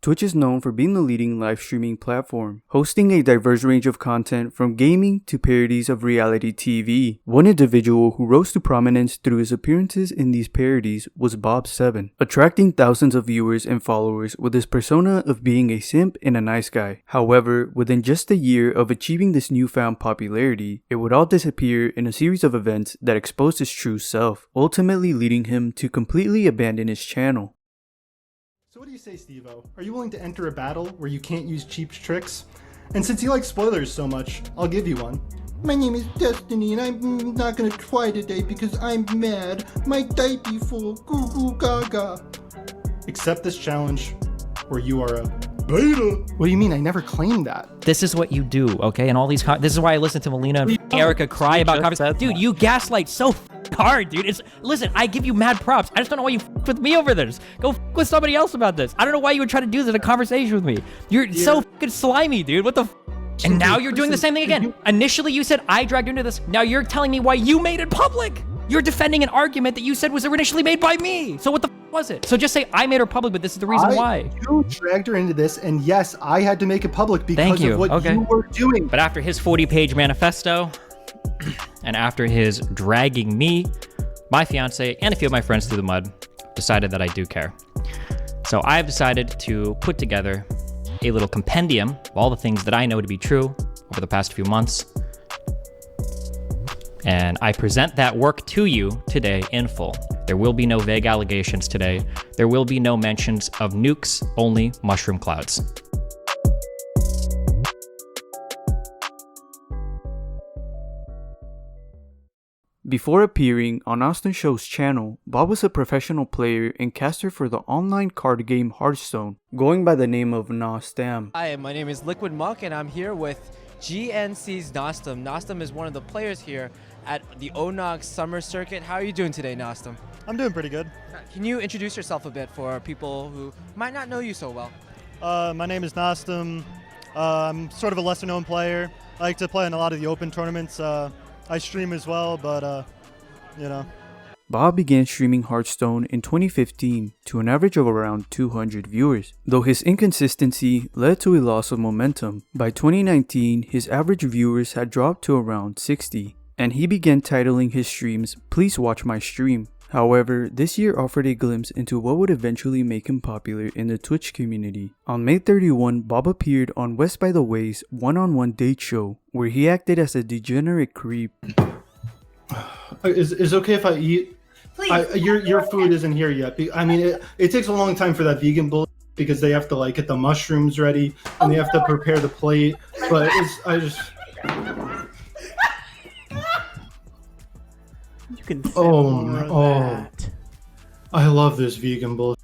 Twitch is known for being the leading live streaming platform, hosting a diverse range of content from gaming to parodies of reality TV. One individual who rose to prominence through his appearances in these parodies was Bob7, attracting thousands of viewers and followers with his persona of being a simp and a nice guy. However, within just a year of achieving this newfound popularity, it would all disappear in a series of events that exposed his true self, ultimately leading him to completely abandon his channel. So what do you say, Steve-O? Are you willing to enter a battle where you can't use cheap tricks? And since you like spoilers so much, I'll give you one. My name is Destiny and I'm not gonna try today because I'm mad. My diaper full, goo goo gaga. Accept this challenge or you are a beta. What do you mean? I never claimed that. This is what you do, okay? And all these, this is why I listen to Melina and Erica cry about conversations. Dude, you gaslight so hard, dude. Listen, I give you mad props. I just don't know why you with me over this. Go with somebody else about this. I don't know why you would try to do this in a conversation with me. You're so fucking slimy, dude. What the And now you're doing the same thing again. Initially, you said I dragged you into this. Now you're telling me why you made it public. You're defending an argument that you said was initially made by me. So what the was it? So just say I made her public, but this is the reason why. You dragged her into this, and yes, I had to make it public because of what you were doing. But after his 40-page manifesto, and after his dragging me, my fiance, and a few of my friends through the mud, decided that I do care. So I've decided to put together a little compendium of all the things that I know to be true over the past few months. And I present that work to you today in full. There will be no vague allegations today. There will be no mentions of nukes, only mushroom clouds. Before appearing on AustinShow's channel, Bob was a professional player and caster for the online card game Hearthstone, going by the name of Nostam. Hi, my name is Liquid Monk and I'm here with GNC's Nostam. Nostam is one of the players here at the Onog Summer Circuit. How are you doing today, Nostam? I'm doing pretty good. Can you introduce yourself a bit for people who might not know you so well? My name is Nostam. I'm sort of a lesser known player. I like to play in a lot of the open tournaments. I stream as well, but you know. Bob began streaming Hearthstone in 2015 to an average of around 200 viewers. Though his inconsistency led to a loss of momentum, by 2019 his average viewers had dropped to around 60, and he began titling his streams "Please Watch My Stream." However, this year offered a glimpse into what would eventually make him popular in the Twitch community. On May 31, Bob appeared on West by the Way's one-on-one date show, where he acted as a degenerate creep. Is okay if I eat? Please. Your food isn't here yet. I mean, it takes a long time for that vegan bull because they have to like get the mushrooms ready and they have to prepare the plate. But You can that. I love this vegan bull.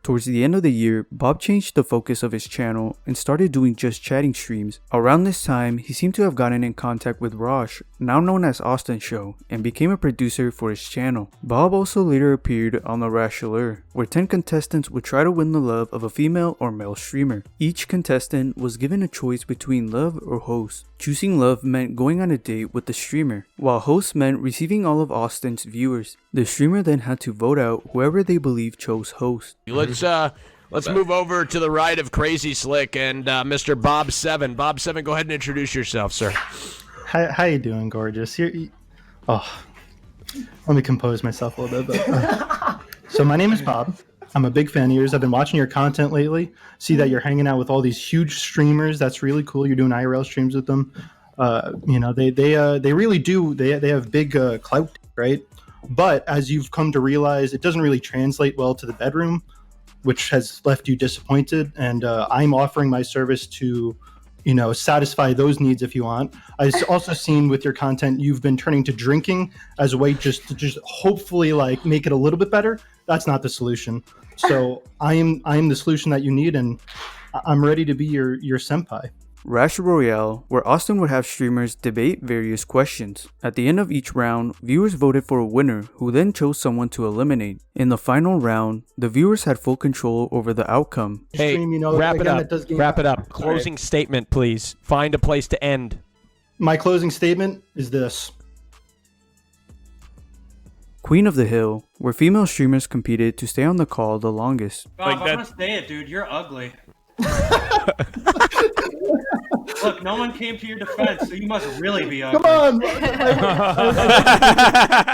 Towards the end of the year, Bob changed the focus of his channel and started doing just chatting streams. Around this time, he seemed to have gotten in contact with Rosh, now known as AustinShow, and became a producer for his channel. Bob also later appeared on The Bachelor, where 10 contestants would try to win the love of a female or male streamer. Each contestant was given a choice between love or host. Choosing love meant going on a date with the streamer, while host meant receiving all of Austin's viewers. The streamer then had to vote out whoever they believed chose host. Let's move over to the right of Crazy Slick and Mr. Bob7. Bob7, go ahead and introduce yourself, sir. How you doing, gorgeous? Let me compose myself a little bit. So my name is Bob. I'm a big fan of yours. I've been watching your content lately. See that you're hanging out with all these huge streamers. That's really cool. You're doing IRL streams with them. They really do. They have big clout, right? But as you've come to realize, it doesn't really translate well to the bedroom, which has left you disappointed. And I'm offering my service to, satisfy those needs if you want. I've also seen with your content, you've been turning to drinking as a way just to hopefully like make it a little bit better. That's not the solution. So I am the solution that you need, and I'm ready to be your senpai. Rash Royale, where Austin would have streamers debate various questions. At the end of each round, viewers voted for a winner who then chose someone to eliminate. In the final round, the viewers had full control over the outcome. Hey, wrap it up. Wrap it up. Closing statement, please. Find a place to end. My closing statement is this. Queen of the Hill, where female streamers competed to stay on the call the longest. Bob, I'm gonna say it, dude. You're ugly. Look, no one came to your defense, so you must really be ugly. Come on.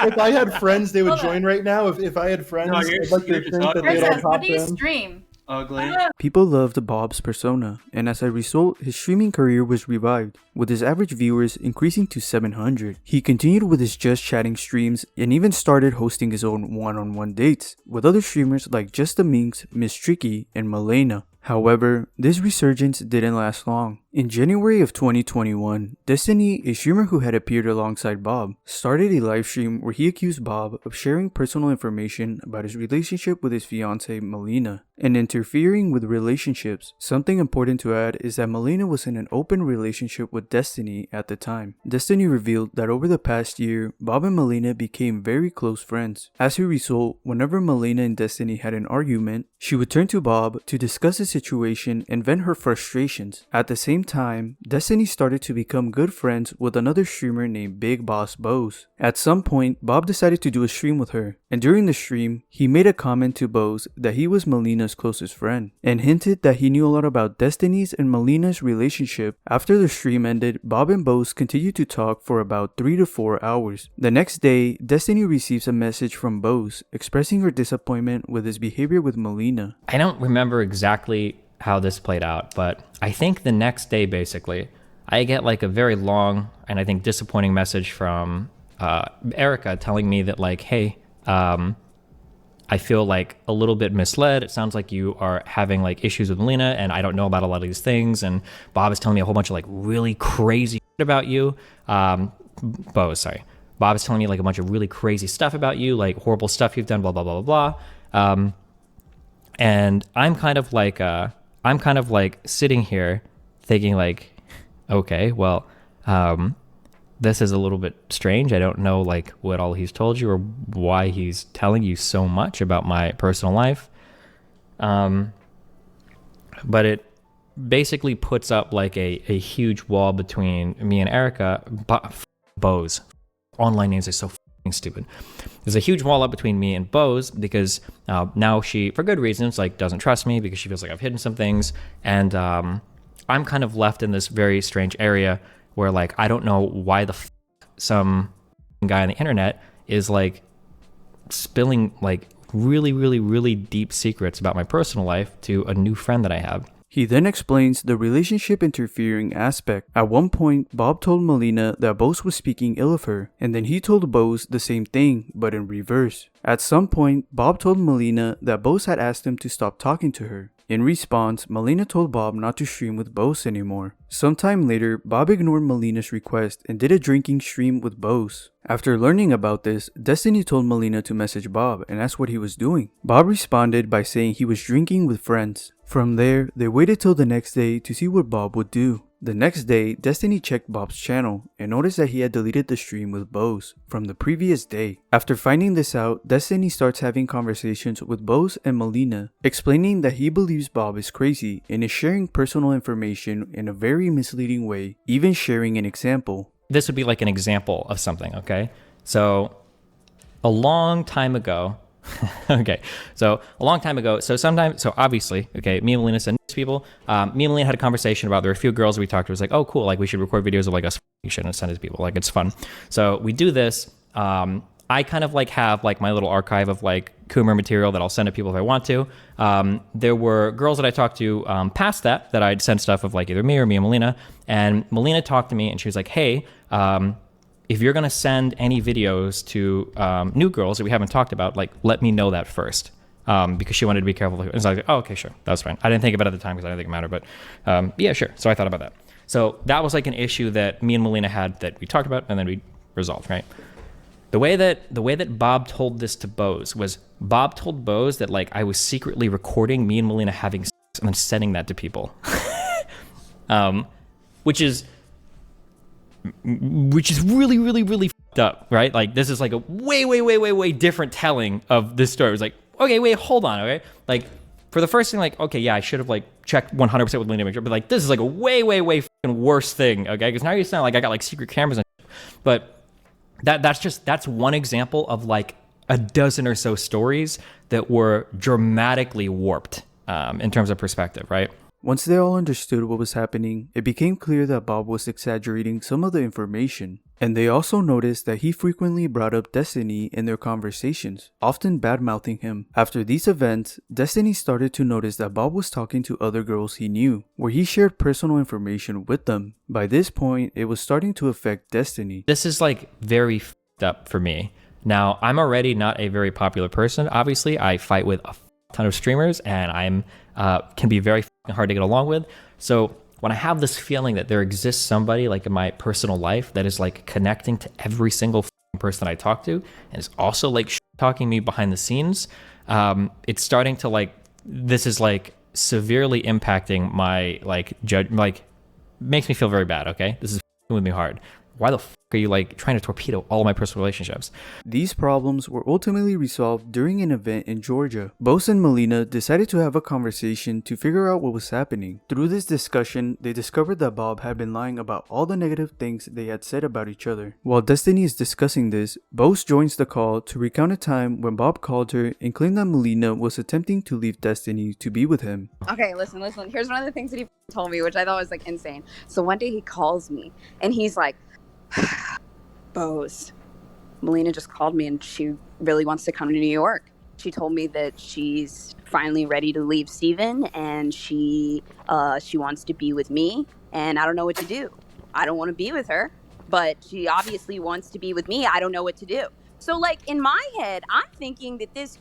If I had friends, they would join right now. If I had friends, No, I'd like to think that they'd all Princess, what pop do you in. stream? Ugly. People loved Bob's persona, and as a result, his streaming career was revived, with his average viewers increasing to 700. He continued with his Just Chatting streams and even started hosting his own one-on-one dates with other streamers like Just the Minx, Miss Tricky, and Malena. However, this resurgence didn't last long. In January of 2021, Destiny, a streamer who had appeared alongside Bob, started a live stream where he accused Bob of sharing personal information about his relationship with his fiancée Melina and interfering with relationships. Something important to add is that Melina was in an open relationship with Destiny at the time. Destiny revealed that over the past year, Bob and Melina became very close friends. As a result, whenever Melina and Destiny had an argument, she would turn to Bob to discuss the situation and vent her frustrations. At the same time, Destiny started to become good friends with another streamer named Big Boss Bose. At some point, Bob decided to do a stream with her, and during the stream, he made a comment to Bose that he was Melina's closest friend, and hinted that he knew a lot about Destiny's and Melina's relationship. After the stream ended, Bob and Bose continued to talk for about 3 to 4 hours. The next day, Destiny receives a message from Bose expressing her disappointment with his behavior with Melina. I don't remember exactly how this played out, but I think the next day, basically, I get like a very long and I think disappointing message from Erica telling me that like, hey, I feel like a little bit misled. It sounds like you are having like issues with Melina and I don't know about a lot of these things. And Bob is telling me a whole bunch of like really crazy shit about you. Bose, sorry. Bob is telling me like a bunch of really crazy stuff about you, like horrible stuff you've done, blah, blah, blah, blah, blah. And I'm kind of like sitting here thinking like, okay, well, this is a little bit strange. I don't know like what all he's told you or why he's telling you so much about my personal life. But it basically puts up like a huge wall between me and Erica. Bose. Online names are so fucking stupid. There's a huge wall up between me and Bose because now she, for good reasons, like doesn't trust me because she feels like I've hidden some things. And I'm kind of left in this very strange area where like I don't know why the some guy on the internet is like spilling like really, really, really deep secrets about my personal life to a new friend that I have. He then explains the relationship interfering aspect. At one point, Bob told Melina that Bose was speaking ill of her, and then he told Bose the same thing, but in reverse. At some point, Bob told Melina that Bose had asked him to stop talking to her. In response, Melina told Bob not to stream with Bose anymore. Sometime later, Bob ignored Melina's request and did a drinking stream with Bose. After learning about this, Destiny told Melina to message Bob and ask what he was doing. Bob responded by saying he was drinking with friends. From there, they waited till the next day to see what Bob would do. The next day, Destiny checked Bob's channel and noticed that he had deleted the stream with Bose from the previous day. After finding this out, Destiny starts having conversations with Bose and Melina, explaining that he believes Bob is crazy and is sharing personal information in a very misleading way, even sharing an example. This would be like an example of something, okay? So, a long time ago, so obviously, okay, me and Melina sent to people. Me and Melina had a conversation about, there were a few girls we talked to. It was like, oh, cool, like we should record videos of like us shit and send it to people. Like it's fun. So we do this. I kind of like have like my little archive of like Coomer material that I'll send to people if I want to. There were girls that I talked to past that I'd send stuff of like either me or me and Melina. And Melina talked to me and she was like, hey, if you're going to send any videos to new girls that we haven't talked about, like, let me know that first. Because she wanted to be careful. And so I was like, oh, okay, sure. That's fine. I didn't think of it at the time because I didn't think it mattered. But yeah, sure. So I thought about that. So that was like an issue that me and Melina had that we talked about and then we resolved, right? The way that Bob told this to Bose was Bob told Bose that like I was secretly recording me and Melina having sex and then sending that to people. Which is really, really, really fucked up, right? Like this is like a way different telling of this story. It was like, okay, wait, hold on, okay? Like for the first thing, like, okay, yeah, I should have like checked 100% with Melina, make sure, but like this is like a way fucking worse thing, okay? Because now you sound like I got like secret cameras and shit. But that's one example of like a dozen or so stories that were dramatically warped in terms of perspective, right? Once they all understood what was happening, it became clear that Bob was exaggerating some of the information. And they also noticed that he frequently brought up Destiny in their conversations, often bad-mouthing him. After these events, Destiny started to notice that Bob was talking to other girls he knew, where he shared personal information with them. By this point, it was starting to affect Destiny. This is like very f***ed up for me. Now, I'm already not a very popular person. Obviously, I fight with a ton of streamers, and I'm can be very hard to get along with. So when I have this feeling that there exists somebody like in my personal life that is like connecting to every single person I talk to and is also like talking me behind the scenes, it's starting to like, this is like severely impacting my like makes me feel very bad. Okay, this is with me hard. Why the are you like trying to torpedo all of my personal relationships? These problems were ultimately resolved during an event in Georgia. Bose and Melina decided to have a conversation to figure out what was happening. Through this discussion, they discovered that Bob had been lying about all the negative things they had said about each other. While Destiny is discussing this, Bose joins the call to recount a time when Bob called her and claimed that Melina was attempting to leave Destiny to be with him. Okay, listen. Here's one of the things that he told me, which I thought was like insane. So one day he calls me and he's like, Bose, Melina just called me and she really wants to come to New York. She told me that she's finally ready to leave Steven and she wants to be with me and I don't know what to do. I don't want to be with her, but she obviously wants to be with me. I don't know what to do. So like in my head, I'm thinking that this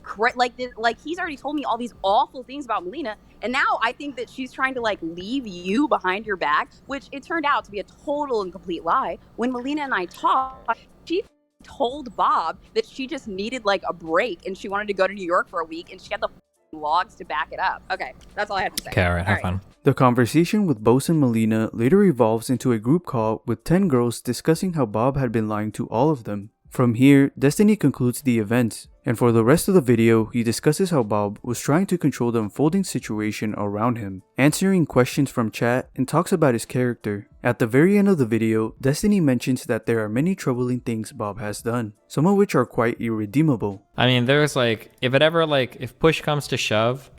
he's already told me all these awful things about Melina, and now I think that she's trying to like leave you behind your back, which it turned out to be a total and complete lie. When Melina and I talked, she told Bob that she just needed like a break and she wanted to go to New York for a week, and she had the logs to back it up. Okay, that's all I have to say. Okay, all right, have fun. The conversation with Bose and Melina later evolves into a group call with 10 girls discussing how Bob had been lying to all of them. From here, Destiny concludes the events, and for the rest of the video, he discusses how Bob was trying to control the unfolding situation around him, answering questions from chat, and talks about his character. At the very end of the video, Destiny mentions that there are many troubling things Bob has done, some of which are quite irredeemable. I mean, there's like, if push comes to shove,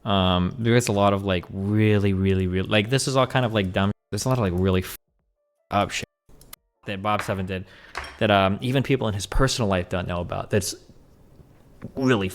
there is a lot of like really, like this is all kind of like dumb. There's a lot of like really up shit that Bob7 did that even people in his personal life don't know about. That's really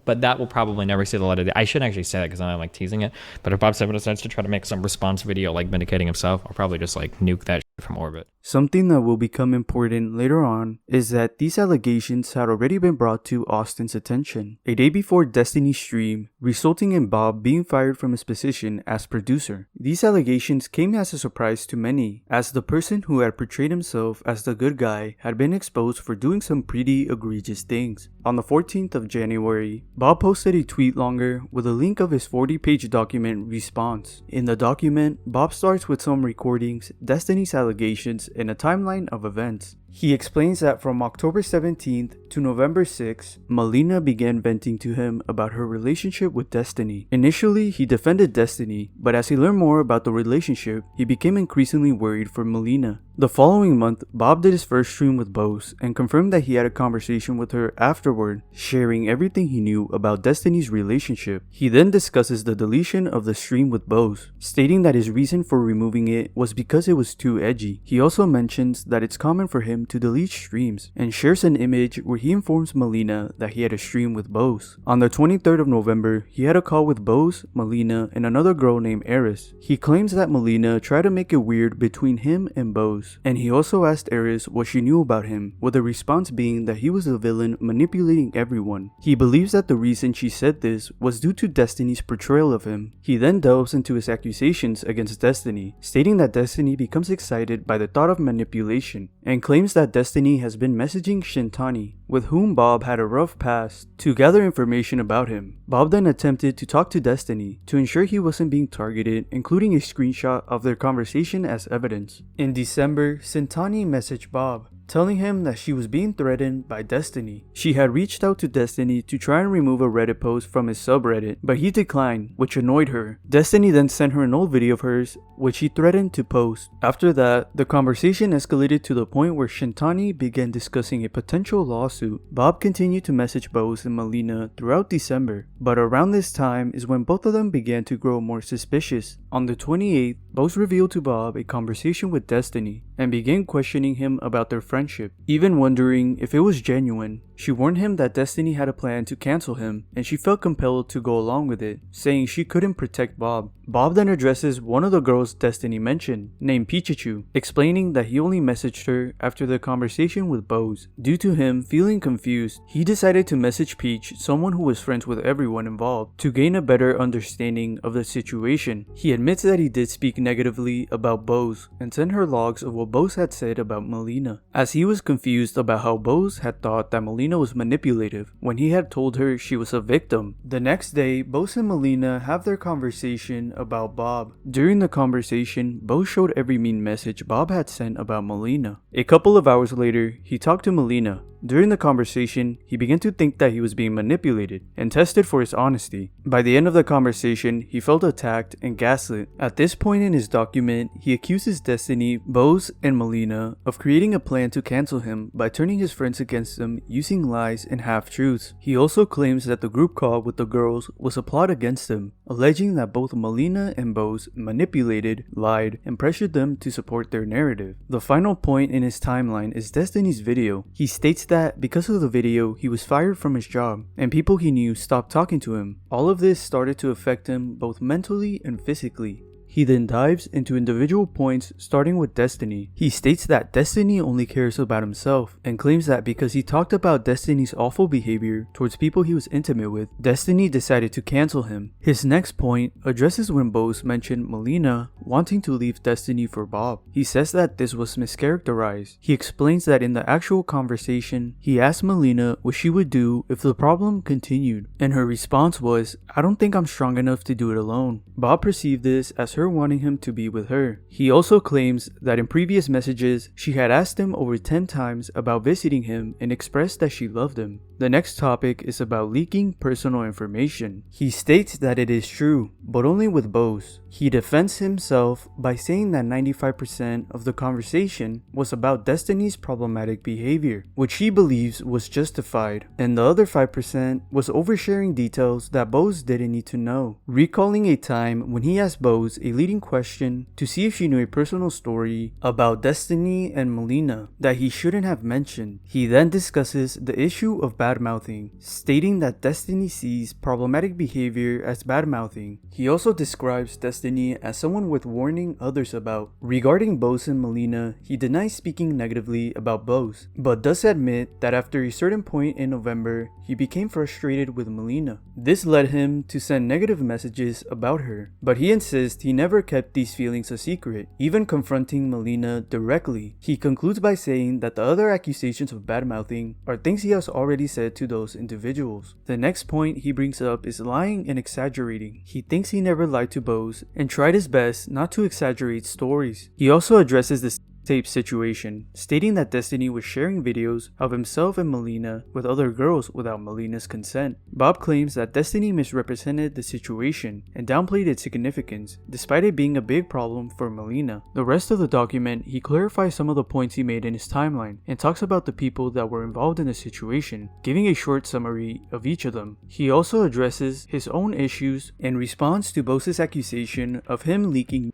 but that will probably never see the light of day. I shouldn't actually say that because I'm like teasing it, but if Bob7 decides to try to make some response video like vindicating himself, I'll probably just like nuke that shit from orbit. Something that will become important later on is that these allegations had already been brought to Austin's attention a day before Destiny's stream, resulting in Bob being fired from his position as producer. These allegations came as a surprise to many, as the person who had portrayed himself as the good guy had been exposed for doing some pretty egregious things. On the 14th of January, Bob posted a tweet longer with a link of his 40-page document response. In the document, Bob starts with some recordings, Destiny's allegations, and a timeline of events. He explains that from October 17th to November 6th, Melina began venting to him about her relationship with Destiny. Initially, he defended Destiny, but as he learned more about the relationship, he became increasingly worried for Melina. The following month, Bob did his first stream with Bose and confirmed that he had a conversation with her afterward, sharing everything he knew about Destiny's relationship. He then discusses the deletion of the stream with Bose, stating that his reason for removing it was because it was too edgy. He also mentions that it's common for him to delete streams, and shares an image where he informs Melina that he had a stream with Bose. On the 23rd of November, he had a call with Bose, Melina, and another girl named Eris. He claims that Melina tried to make it weird between him and Bose, and he also asked Eris what she knew about him, with the response being that he was a villain manipulating everyone. He believes that the reason she said this was due to Destiny's portrayal of him. He then delves into his accusations against Destiny, stating that Destiny becomes excited by the thought of manipulation, and claims that Destiny has been messaging Shintani, with whom Bob had a rough past, to gather information about him. Bob then attempted to talk to Destiny to ensure he wasn't being targeted, including a screenshot of their conversation as evidence. In December, Shintani messaged Bob, telling him that she was being threatened by Destiny. She had reached out to Destiny to try and remove a Reddit post from his subreddit, but he declined, which annoyed her. Destiny then sent her an old video of hers, which he threatened to post. After that, the conversation escalated to the point where Shintani began discussing a potential lawsuit. Bob continued to message Bose and Melina throughout December, but around this time is when both of them began to grow more suspicious. On the 28th, Bose revealed to Bob a conversation with Destiny and began questioning him about their friendship, even wondering if it was genuine. She warned him that Destiny had a plan to cancel him, and she felt compelled to go along with it, saying she couldn't protect Bob. Bob then addresses one of the girls Destiny mentioned, named Pichichu, explaining that he only messaged her after the conversation with Bose. Due to him feeling confused, he decided to message Peach, someone who was friends with everyone involved, to gain a better understanding of the situation. He admits that he did speak negatively about Bose and sent her logs of what Bose had said about Melina, as he was confused about how Bose had thought that Melina was manipulative when he had told her she was a victim. The next day, Bose and Melina have their conversation about Bob. During the conversation, Bose showed every mean message Bob had sent about Melina. A couple of hours later, he talked to Melina. During the conversation, he began to think that he was being manipulated and tested for his honesty. By the end of the conversation, he felt attacked and gaslit. At this point in his document, he accuses Destiny, Bose, and Melina of creating a plan to cancel him by turning his friends against him using lies and half-truths. He also claims that the group call with the girls was a plot against him, alleging that both Melina and Bose manipulated, lied, and pressured them to support their narrative. The final point in his timeline is Destiny's video. He states that because of the video, he was fired from his job, and people he knew stopped talking to him. All of this started to affect him both mentally and physically. He then dives into individual points, starting with Destiny. He states that Destiny only cares about himself, and claims that because he talked about Destiny's awful behavior towards people he was intimate with, Destiny decided to cancel him. His next point addresses when Bose mentioned Melina wanting to leave Destiny for Bob. He says that this was mischaracterized. He explains that in the actual conversation, he asked Melina what she would do if the problem continued, and her response was, "I don't think I'm strong enough to do it alone." Bob perceived this as her wanting him to be with her. He also claims that in previous messages, she had asked him over 10 times about visiting him and expressed that she loved him. The next topic is about leaking personal information. He states that it is true, but only with Bose. He defends himself by saying that 95% of the conversation was about Destiny's problematic behavior, which he believes was justified, and the other 5% was oversharing details that Bose didn't need to know. Recalling a time when he asked Bose a leading question to see if she knew a personal story about Destiny and Melina that he shouldn't have mentioned. He then discusses the issue of badmouthing, stating that Destiny sees problematic behavior as badmouthing. He also describes Destiny as someone worth warning others about. Regarding Bose and Melina, he denies speaking negatively about Bose, but does admit that after a certain point in November, he became frustrated with Melina. This led him to send negative messages about her, but he insists he never kept these feelings a secret, even confronting Melina directly. He concludes by saying that the other accusations of badmouthing are things he has already said to those individuals. The next point he brings up is lying and exaggerating. He thinks he never lied to Bose and tried his best not to exaggerate stories. He also addresses the tape situation, stating that Destiny was sharing videos of himself and Melina with other girls without Melina's consent. Bob claims that Destiny misrepresented the situation and downplayed its significance, despite it being a big problem for Melina. The rest of the document, he clarifies some of the points he made in his timeline and talks about the people that were involved in the situation, giving a short summary of each of them. He also addresses his own issues and responds to Bose's accusation of him leaking,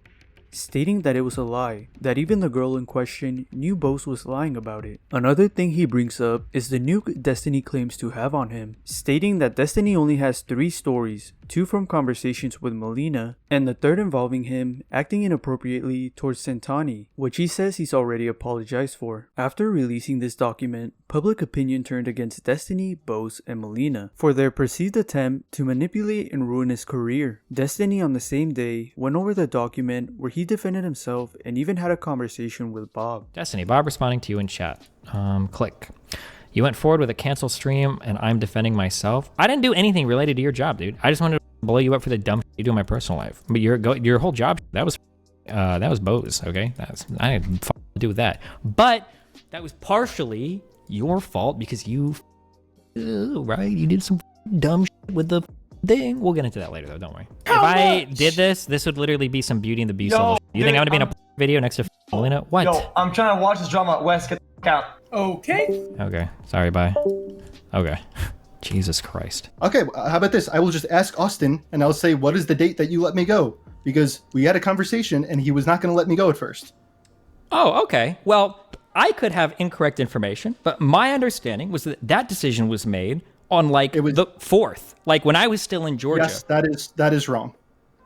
stating that it was a lie, that even the girl in question knew Bose was lying about it. Another thing he brings up is the nuke Destiny claims to have on him, stating that Destiny only has 3 stories, 2 from conversations with Melina, and the third involving him acting inappropriately towards Sentani, which he says he's already apologized for. After releasing this document, public opinion turned against Destiny, Bose, and Melina for their perceived attempt to manipulate and ruin his career. Destiny on the same day went over the document where he defended himself and even had a conversation with Bob. Destiny, Bob responding to you in chat. Click. You went forward with a cancel stream and I'm defending myself. I didn't do anything related to your job, dude. I just wanted to blow you up for the dumb shit you do in my personal life. But your whole job, that was Bose, okay? I didn't do with that. But That was partially your fault because you, right? You did some dumb shit with the thing. We'll get into that later, though. Don't worry. If I did this would literally be some Beauty and the Beast level. You think I'm gonna be in a video next to Melina? What? Yo, I'm trying to watch this drama. Wes, get the out. Okay. Okay. Sorry. Bye. Okay. Jesus Christ. Okay, how about this? I will just ask Austin, and I'll say, what is the date that you let me go? Because we had a conversation, and he was not going to let me go at first. Oh, okay. Well, I could have incorrect information, but my understanding was that that decision was made on the 4th, like when I was still in Georgia. Yes, that is wrong.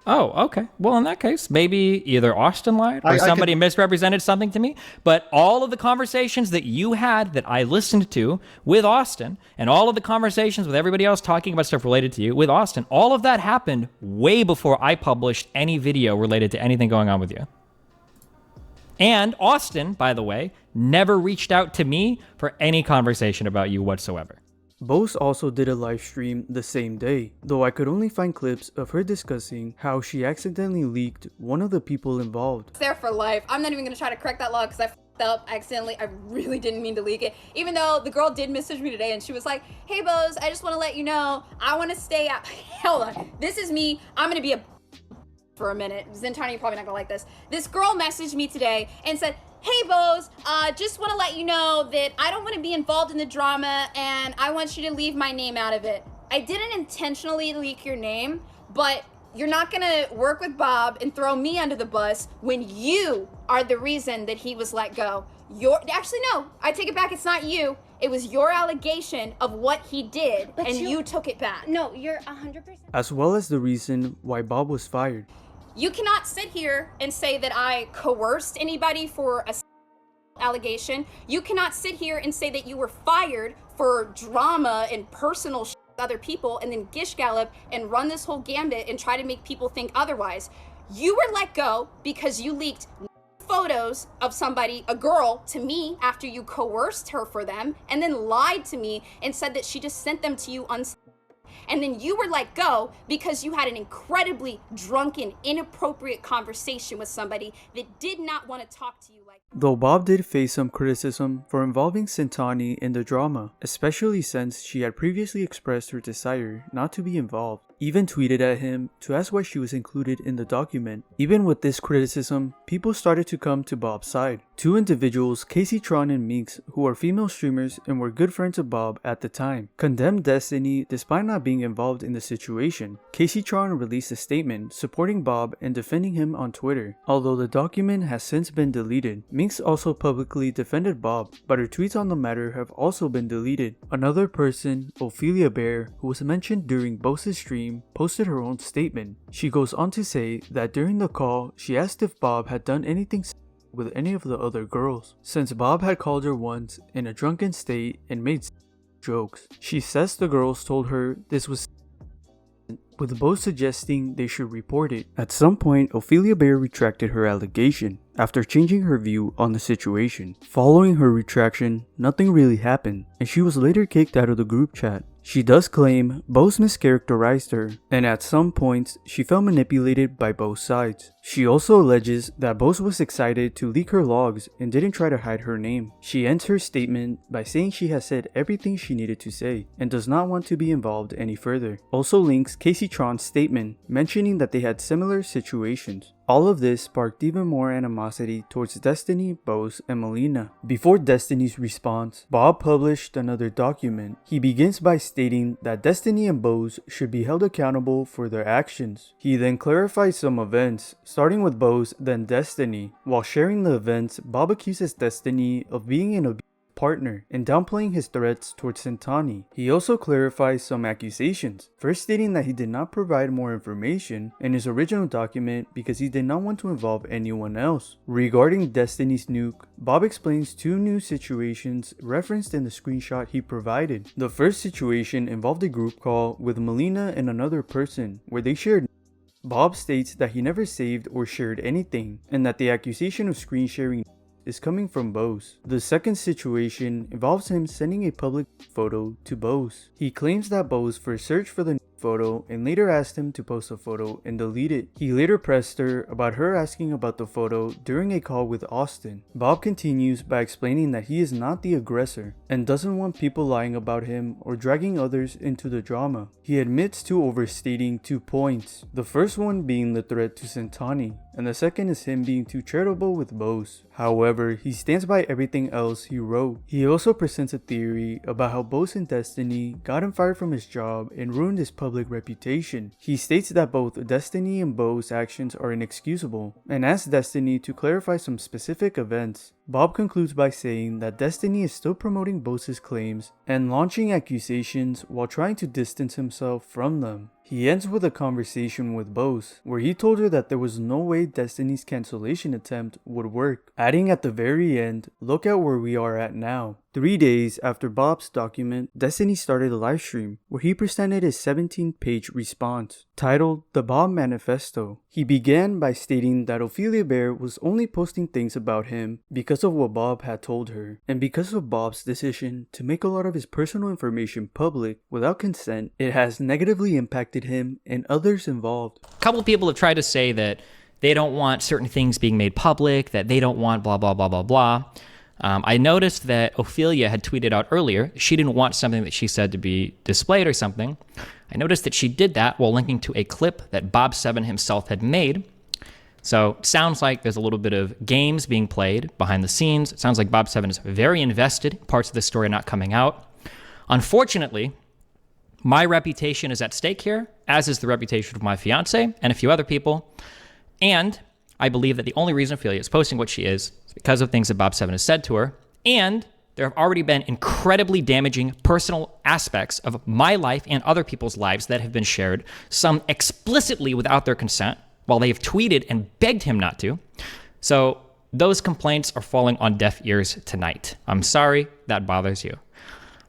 Oh, okay. Well, in that case, maybe either Austin lied or somebody misrepresented something to me. But all of the conversations that you had that I listened to with Austin, and all of the conversations with everybody else talking about stuff related to you with Austin, all of that happened way before I published any video related to anything going on with you. And Austin, by the way, never reached out to me for any conversation about you whatsoever. Bose also did a live stream the same day, though I could only find clips of her discussing how she accidentally leaked one of the people involved. It's there for life. I'm not even gonna try to correct that law because I f***ed up accidentally. I really didn't mean to leak it. Even though the girl did message me today and she was like, hey Bose, I just want to let you know, I want to stay out. Hold on, this is me. I'm gonna be a for a minute. Zentani, you're probably not gonna like this. This girl messaged me today and said, hey Bose, just want to let you know that I don't want to be involved in the drama and I want you to leave my name out of it. I didn't intentionally leak your name, but you're not going to work with Bob and throw me under the bus when you are the reason that he was let go. Actually, no, I take it back. It's not you. It was your allegation of what he did, but you took it back. No, you're 100%. As well as the reason why Bob was fired. You cannot sit here and say that I coerced anybody for a allegation. You cannot sit here and say that you were fired for drama and personal shit with other people and then gish gallop and run this whole gambit and try to make people think otherwise. You were let go because you leaked photos of somebody, a girl, to me after you coerced her for them and then lied to me and said that she just sent them to you and then you were let go because you had an incredibly drunken, inappropriate conversation with somebody that did not want to talk to you like. Though Bob did face some criticism for involving Sentani in the drama, especially since she had previously expressed her desire not to be involved, even tweeted at him to ask why she was included in the document. Even with this criticism, people started to come to Bob's side. Two individuals, Casey Tron and Meeks, who are female streamers and were good friends of Bob at the time, condemned Destiny despite not being involved in the situation. Casey Tron released a statement supporting Bob and defending him on Twitter, although the document has since been deleted. Meeks also publicly defended Bob, but her tweets on the matter have also been deleted. Another person, Ophelia Bear, who was mentioned during Bose's stream, posted her own statement. She goes on to say that during the call, she asked if Bob had done anything with any of the other girls, since Bob had called her once in a drunken state and made jokes. She says the girls told her this was, with both suggesting they should report it. At some point, Ophelia Bear retracted her allegation after changing her view on the situation. Following her retraction, nothing really happened, and she was later kicked out of the group chat. She does claim Bose mischaracterized her, and at some points, she felt manipulated by both sides. She also alleges that Bose was excited to leak her logs and didn't try to hide her name. She ends her statement by saying she has said everything she needed to say and does not want to be involved any further. Also links Casey Tron's statement, mentioning that they had similar situations. All of this sparked even more animosity towards Destiny, Bose, and Melina. Before Destiny's response, Bob published another document. He begins by stating that Destiny and Bose should be held accountable for their actions. He then clarifies some events, starting with Bose, then Destiny. While sharing the events, Bob accuses Destiny of being an abusive partner and downplaying his threats towards Sentani. He also clarifies some accusations, first stating that he did not provide more information in his original document because he did not want to involve anyone else. Regarding Destiny's nuke, Bob explains two new situations referenced in the screenshot he provided. The first situation involved a group call with Melina and another person where they shared. Bob states that he never saved or shared anything and that the accusation of screen sharing is coming from Bose. The second situation involves him sending a public photo to Bose. He claims that Bose first searched for the photo and later asked him to post a photo and delete it. He later pressed her about her asking about the photo during a call with Austin. Bob continues by explaining that he is not the aggressor and doesn't want people lying about him or dragging others into the drama. He admits to overstating 2 points, the first one being the threat to Santani, and the second is him being too charitable with Bose. However, he stands by everything else he wrote. He also presents a theory about how Bose and Destiny got him fired from his job and ruined his public reputation. He states that both Destiny and Bose's actions are inexcusable, and asks Destiny to clarify some specific events. Bob concludes by saying that Destiny is still promoting Bose's claims and launching accusations while trying to distance himself from them. He ends with a conversation with Bose, where he told her that there was no way Destiny's cancellation attempt would work, adding at the very end, "Look at where we are at now." 3 days after Bob's document, Destiny started a livestream where he presented his 17-page response, titled The Bob Manifesto. He began by stating that Ophelia Bear was only posting things about him because of what Bob had told her, and because of Bob's decision to make a lot of his personal information public without consent, it has negatively impacted him and others involved. A couple people have tried to say that they don't want certain things being made public, that they don't want blah, blah, blah, blah, blah. I noticed that Ophelia had tweeted out earlier she didn't want something that she said to be displayed or something. I noticed that she did that while linking to a clip that Bob7 himself had made. So it sounds like there's a little bit of games being played behind the scenes. It sounds like Bob7 is very invested. Parts of the story are not coming out. Unfortunately, my reputation is at stake here, as is the reputation of my fiance and a few other people. And I believe that the only reason Ophelia is posting what she is because of things that Bob7 has said to her. And there have already been incredibly damaging personal aspects of my life and other people's lives that have been shared, some explicitly without their consent, while they have tweeted and begged him not to. So those complaints are falling on deaf ears tonight. I'm sorry that bothers you.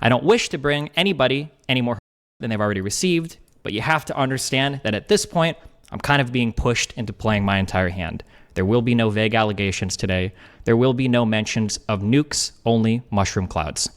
I don't wish to bring anybody any more than they've already received, but you have to understand that at this point, I'm kind of being pushed into playing my entire hand. There will be no vague allegations today. There will be no mentions of nukes, only mushroom clouds.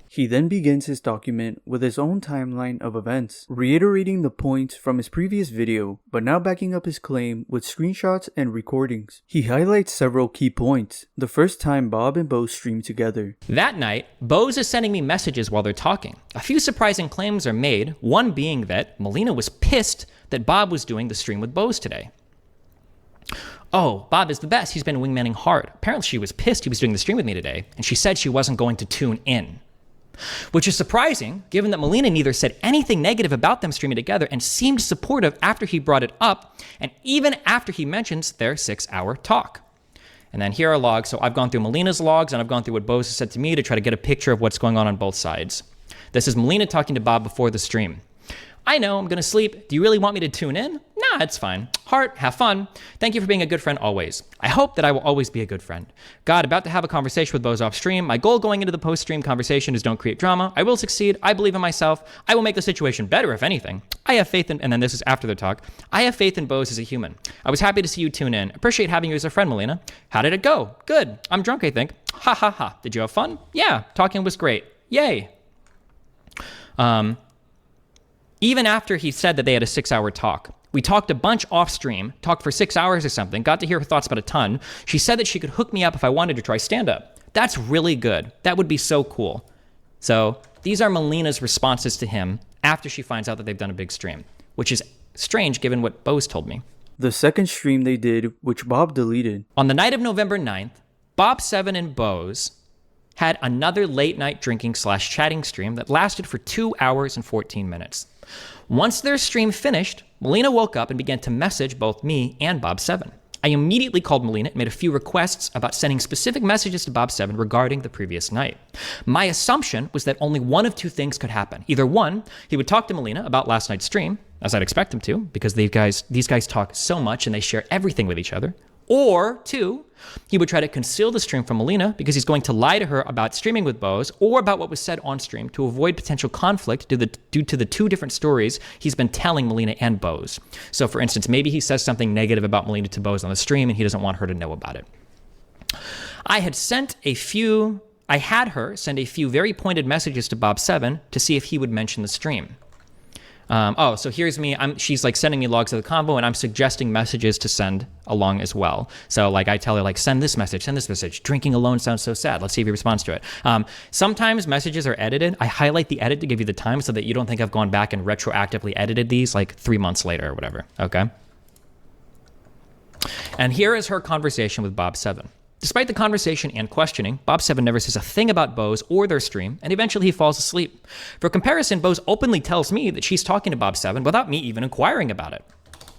He then begins his document with his own timeline of events, reiterating the points from his previous video, but now backing up his claim with screenshots and recordings. He highlights several key points. The first time Bob and Bose streamed together. That night, Bose is sending me messages while they're talking. A few surprising claims are made, one being that Melina was pissed that Bob was doing the stream with Bose today. Oh, Bob is the best. He's been wingmanning hard. Apparently she was pissed he was doing the stream with me today, and she said she wasn't going to tune in. Which is surprising, given that Melina neither said anything negative about them streaming together and seemed supportive after he brought it up, and even after he mentions their 6-hour talk. And then here are logs. So I've gone through Melina's logs, and I've gone through what Bose has said to me to try to get a picture of what's going on both sides. This is Melina talking to Bob before the stream. I know, I'm gonna sleep. Do you really want me to tune in? Nah, it's fine. Heart, have fun. Thank you for being a good friend always. I hope that I will always be a good friend. God, about to have a conversation with Bose off stream. My goal going into the post-stream conversation is don't create drama. I will succeed. I believe in myself. I will make the situation better, if anything. I have faith in, and then this is after the talk, I have faith in Bose as a human. I was happy to see you tune in. Appreciate having you as a friend, Melina. How did it go? Good. I'm drunk, I think. Ha ha ha. Did you have fun? Yeah. Talking was great. Yay. Even after he said that they had a 6-hour talk, we talked a bunch off stream, talked for 6 hours or something, got to hear her thoughts about a ton. She said that she could hook me up if I wanted to try stand-up. That's really good. That would be so cool. So these are Melina's responses to him after she finds out that they've done a big stream, which is strange given what Bose told me. The second stream they did, which Bob deleted. On the night of November 9th, Bob7 and Bose had another late night drinking/chatting stream that lasted for 2 hours and 14 minutes. Once their stream finished, Melina woke up and began to message both me and Bob7. I immediately called Melina and made a few requests about sending specific messages to Bob7 regarding the previous night. My assumption was that only one of two things could happen. Either one, he would talk to Melina about last night's stream, as I'd expect him to, because these guys talk so much and they share everything with each other. Or two, he would try to conceal the stream from Melina because he's going to lie to her about streaming with Bose or about what was said on stream to avoid potential conflict due to the two different stories he's been telling Melina and Bose. So for instance, maybe he says something negative about Melina to Bose on the stream and he doesn't want her to know about it. I had her send a few very pointed messages to Bob7 to see if he would mention the stream. So here's me. She's like sending me logs of the convo, and I'm suggesting messages to send along as well. So like I tell her like, send this message. Drinking alone sounds so sad. Let's see if he responds to it. Sometimes messages are edited. I highlight the edit to give you the time so that you don't think I've gone back and retroactively edited these like 3 months later or whatever. Okay. And here is her conversation with Bob7. Despite the conversation and questioning, Bob7 never says a thing about Bose or their stream, and eventually he falls asleep. For comparison, Bose openly tells me that she's talking to Bob7 without me even inquiring about it.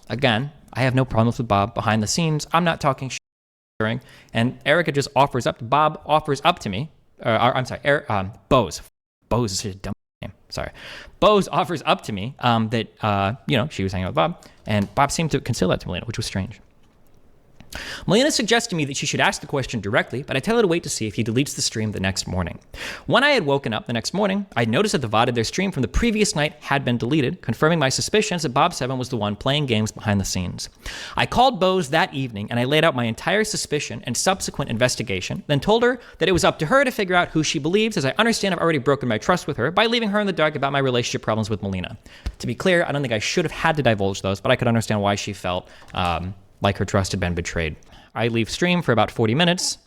Again, I have no problems with Bob behind the scenes. I'm not talking shit, and Erica just offers up. Bob offers up to me. Bose. Bose is a dumb name. Sorry. Bose offers up to me that she was hanging out with Bob, and Bob seemed to conceal that to Melina, which was strange. Melina suggests to me that she should ask the question directly, but I tell her to wait to see if he deletes the stream the next morning. When I had woken up the next morning, I noticed that the VOD of their stream from the previous night had been deleted, confirming my suspicions that Bob7 was the one playing games behind the scenes. I called Bose that evening and I laid out my entire suspicion and subsequent investigation, then told her that it was up to her to figure out who she believes, as I understand I've already broken my trust with her by leaving her in the dark about my relationship problems with Melina. To be clear, I don't think I should have had to divulge those, but I could understand why she felt like her trust had been betrayed. I leave stream for about 40 minutes,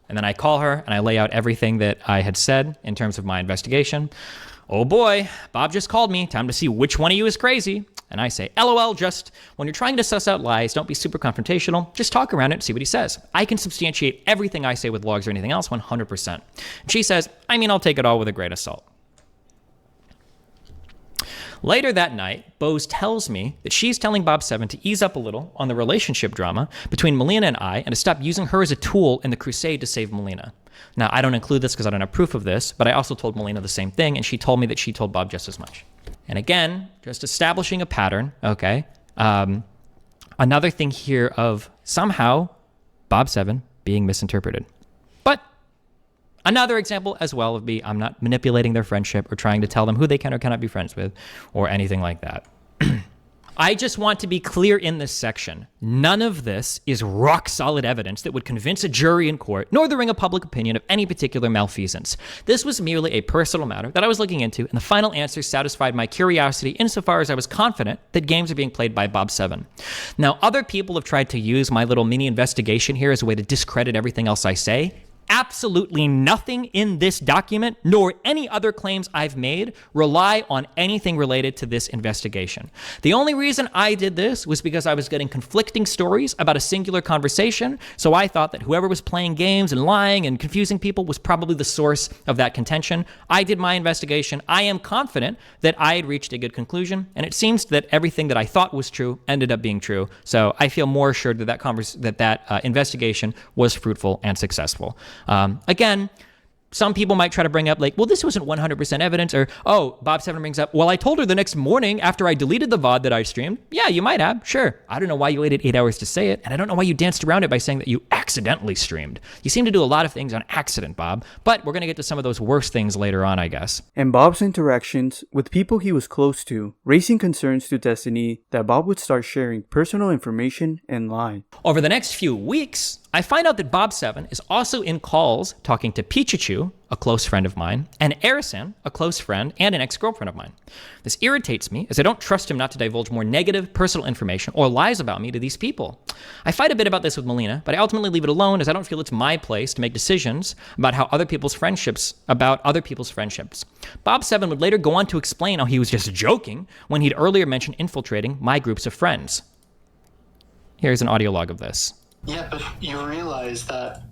and then I call her and I lay out everything that I had said in terms of my investigation. Oh boy, Bob just called me. Time to see which one of you is crazy. And I say, LOL, just when you're trying to suss out lies, don't be super confrontational. Just talk around it and see what he says. I can substantiate everything I say with logs or anything else 100%. And she says, I'll take it all with a grain of salt. Later that night, Bose tells me that she's telling Bob7 to ease up a little on the relationship drama between Melina and I, and to stop using her as a tool in the crusade to save Melina. Now, I don't include this because I don't have proof of this, but I also told Melina the same thing, and she told me that she told Bob just as much. And again, just establishing a pattern, okay? Another thing here of somehow Bob7 being misinterpreted. But another example as well of I'm not manipulating their friendship or trying to tell them who they can or cannot be friends with or anything like that. I just want to be clear in this section. None of this is rock solid evidence that would convince a jury in court, nor the ring of public opinion of any particular malfeasance. This was merely a personal matter that I was looking into, and the final answer satisfied my curiosity insofar as I was confident that games are being played by Bob7. Now, other people have tried to use my little mini investigation here as a way to discredit everything else I say. Absolutely nothing in this document, nor any other claims I've made, rely on anything related to this investigation. The only reason I did this was because I was getting conflicting stories about a singular conversation, so I thought that whoever was playing games and lying and confusing people was probably the source of that contention. I did my investigation. I am confident that I had reached a good conclusion, and it seems that everything that I thought was true ended up being true, so I feel more assured that that investigation was fruitful and successful. Again, some people might try to bring up like, well, this wasn't 100% evidence, or, oh, Bob7 brings up, well, I told her the next morning after I deleted the VOD that I streamed. Yeah, you might have, sure. I don't know why you waited 8 hours to say it, and I don't know why you danced around it by saying that you accidentally streamed. You seem to do a lot of things on accident, Bob, but we're going to get to some of those worst things later on, I guess. And Bob's interactions with people he was close to, raising concerns to Destiny that Bob would start sharing personal information and lie. Over the next few weeks, I find out that Bob7 is also in calls talking to Pichachu, a close friend of mine, and Arison, a close friend and an ex-girlfriend of mine. This irritates me as I don't trust him not to divulge more negative personal information or lies about me to these people. I fight a bit about this with Melina, but I ultimately leave it alone as I don't feel it's my place to make decisions about other people's friendships. Bob7 would later go on to explain how he was just joking when he'd earlier mentioned infiltrating my groups of friends. Here's an audio log of this. Yeah, but you realize that